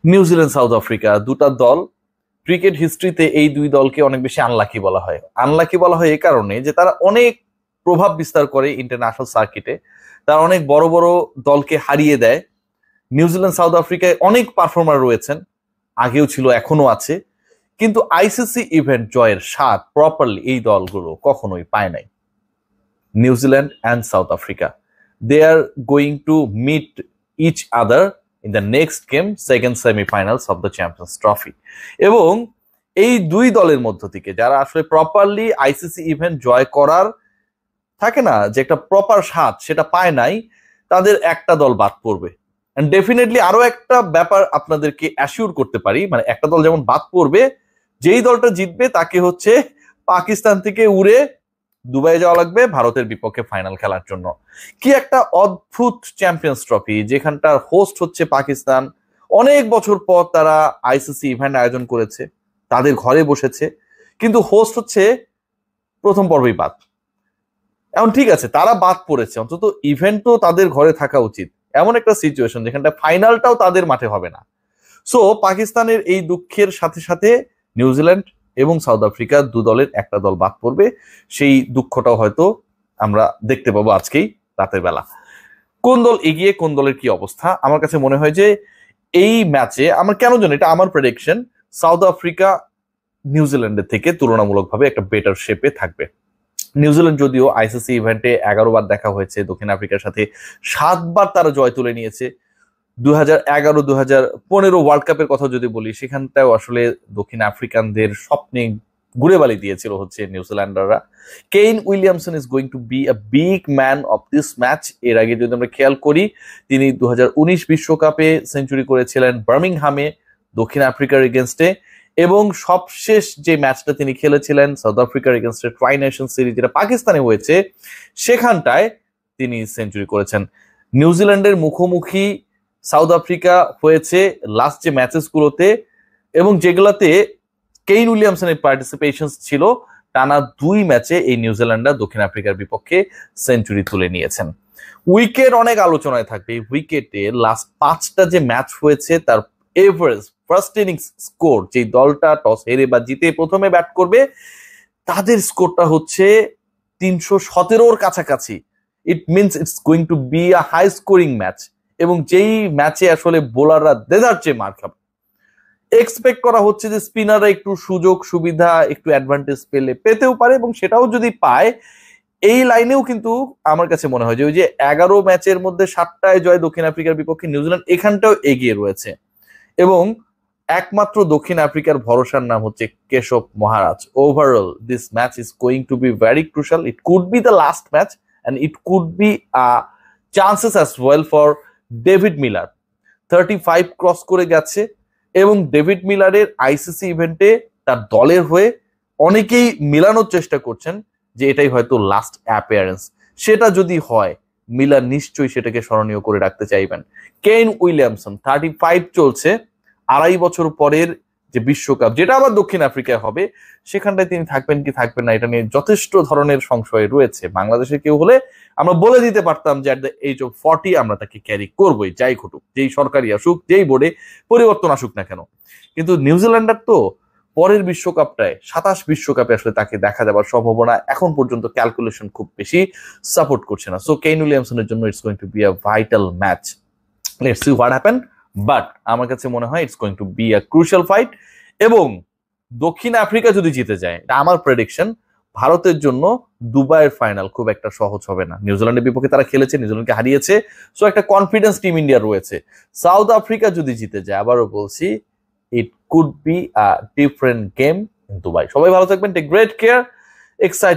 New Zealand south Africa দুটা দল cricket হিস্ট্রিতে এই দুই দলকে অনেক বেশি আনলাকি বলা হয়। আনলাকি বলা হয় এই কারণে যে তারা অনেক প্রভাব বিস্তার করে ইন্টারন্যাশনাল সার্কিটে, তারা অনেক বড় বড় দলকে হারিয়ে দেয়। নিউজিল্যান্ড সাউথ আফ্রিকায় অনেক পারফর্মার রয়েছেন, আগেও ছিল এখনো আছে, কিন্তু আইসিসি ইভেন্ট জয়ের স্বাদ প্রপারলি এই দলগুলো কখনোই পায় নাই। New Zealand and South Africa, they are going to meet each other in the next game, second semifinals of the Champions Trophy. এবং এই দুই দলের মধ্য থেকে যারা আসলে প্রপারলি আইসিসি ইভেন্ট জয় করার থাকে না যে একটা প্রপার স্বাদ, সেটা পায় নাই, তাদের একটা দল বাদ পড়বে। এন্ড ডেফিনেটলি আরো একটা ব্যাপার আপনাদেরকে অ্যাসিওর করতে পারি, মানে একটা দল যেমন বাদ পড়বে, যেই দলটা জিতবে তাকে হচ্ছে পাকিস্তান থেকে উড়ে দুবাই যাওয়া লাগবে ভারতের বিপক্ষে ফাইনাল খেলার জন্য। কি একটা অদ্ভুত চ্যাম্পিয়ন্স ট্রফি, যেখানটার হোস্ট হচ্ছে পাকিস্তান। অনেক বছর পর তারা আইসিসি ইভেন্ট আয়োজন করেছে, তাদের ঘরে বসেছে, কিন্তু হোস্ট হচ্ছে প্রথম পর্বেই বাদ। এখন ঠিক আছে, তারা বাদ পড়েছে, অন্তত ইভেন্ট তো তাদের ঘরে থাকা উচিত। এমন একটা সিচুয়েশন যেখানটা ফাইনালটাও তাদের মাঠে হবে না। সো পাকিস্তানের এই দুঃখের সাথে সাথে নিউজিল্যান্ড এবং সাউথ আফ্রিকা দু দলের একটা দল বাদ পড়বে, সেই দুঃখটাও হয়তো আমরা দেখতে পাবো আজকেই রাতের বেলা। কোন দল এগিয়ে, কোন দলের কি অবস্থা, আমার কাছে মনে হয় যে এই ম্যাচে আমার কেন জানি এটা আমার প্রেডিকশন, সাউথ আফ্রিকা নিউজিল্যান্ডের থেকে তুলনামূলকভাবে একটা বেটার শেপে থাকবে। নিউজিল্যান্ড যদিও আইসিসি ইভেন্টে 11 বার দেখা হয়েছে দক্ষিণ আফ্রিকার সাথে, 7 বার তারা জয় তুলে নিয়েছে। 2011, 2015 ওয়ার্ল্ড কাপের কথা যদি বলি, সেখানটাও আসলে দক্ষিণ আফ্রিকানদের স্বপ্নে ঘুরে বালি দিয়েছিল হচ্ছে নিউজিল্যান্ডাররা। Kane Williamson is going to be a big man of this match. এর আগে যদি আমরা খেয়াল করি, তিনি 2019 বিশ্বকাপে সেঞ্চুরি করেছিলেন বার্মিংহামে দক্ষিণ আফ্রিকার এগেনস্টে, এবং সবশেষ যে ম্যাচটা তিনি খেলেছিলেন সাউথ আফ্রিকার এগেনস্টে ট্রাই নেশন সিরিজ, যেটা পাকিস্তানে হয়েছে, সেখানটায় তিনি সেঞ্চুরি করেছেন। নিউজিল্যান্ডের মুখোমুখি সাউথ আফ্রিকা হয়েছে লাস্ট যে ম্যাচেস গুলোতে, এবং যেগুলোতে কেইন উইলিয়ামসনের পার্টিসিপেশন ছিল, টানা 2 ম্যাচে এই নিউজিল্যান্ডরা দক্ষিণ আফ্রিকার বিপক্ষে সেঞ্চুরি তুলে নিয়েছেন। উইকেট অনেক আলোচনায় থাকবে। উইকেটে লাস্ট 5টা যে ম্যাচ হয়েছে তার এভারেজ ফার্স্ট ইনিংস স্কোর, যে দলটা টস হেরে বা জিতে প্রথমে ব্যাট করবে, তাদের স্কোরটা হচ্ছে 317-র কাছাকাছি। It means it's going to be a high scoring match, এবং যেই ম্যাচে আসলে বোলাররা দেদার চেয়ে মার খাবে। এক্সপেক্ট করা হচ্ছে যে স্পিনাররা একটু সুযোগ সুবিধা, একটু অ্যাডভান্টেজ পেতেও পারে, এবং সেটাও যদি পায়, এই লাইনেও কিন্তু আমার কাছে মনে হয় যে ওই যে 11 ম্যাচের মধ্যে 7টায় জয় দক্ষিণ আফ্রিকার বিপক্ষে, নিউজিল্যান্ড এখানটাও এগিয়ে রয়েছে। এবং একমাত্র দক্ষিণ আফ্রিকার ভরসার নাম হচ্ছে Keshav Maharaj. Overall this match is going to be very crucial. It could be the last match and it could be chances as well for David Miller. 35 cross করে গেছে, এবং ডেভিড মিলারের আইসিসি ইভেন্টে তার দলের হয়ে অনেকেই মিলানোর চেষ্টা করছেন যে এটাই হয়তো লাস্ট অ্যাপিয়ারেন্স। সেটা যদি হয়, মিলার নিশ্চয়ই সেটাকে স্মরণীয় করে রাখতে চাইবেন। কেইন উইলিয়ামসন 35 চলছে, 2.5 বছর পরের যে বিশ্বকাপ, যেটা আবার দক্ষিণ আফ্রিকায় হবে, সেখানটায় তিনি থাকবেন কি থাকবেন না, এটা নিয়ে যথেষ্ট ধরনের সংশয় রয়েছে। বাংলাদেশের কেউ হলে আমরা বলে দিতে পারতাম যে অ্যাট দ্য এজ অফ 40 আমরা তাকে ক্যারি করবোই, যাই ঘটুক, যেই সরকারি আসুক, যেই বোর্ডে পরিবর্তন আসুক না কেন। কিন্তু নিউজিল্যান্ডার তো পরের বিশ্বকাপটায়, 27 বিশ্বকাপে আসলে তাকে দেখা যাবার সম্ভাবনা এখন পর্যন্ত ক্যালকুলেশন খুব বেশি সাপোর্ট করছে না। সো কেইন উইলিয়ামসনের জন্য it's going to be a vital match. Let's see what happen, but আমার কাছে মনে হয় it's going to be a crucial fight. এবং দক্ষিণ আফ্রিকা যদি জিতে যায়, এটা আমার প্রেডিকশন, ভারতের জন্য দুবাইয়ের ফাইনাল খুব একটা সহজ হবে না। নিউজিল্যান্ডের বিপক্ষে তারা খেলেছে, নিউজিল্যান্ডকে হারিয়েছে, সো একটা কনফিডেন্স টিম ইন্ডিয়া রয়েছে। সাউথ আফ্রিকা যদি জিতে যায়, আবারও বলছি, ইট could be a different game in Dubai. সবাই ভালো থাকবেন, টেক গ্রেট কেয়ার, এক্সাইট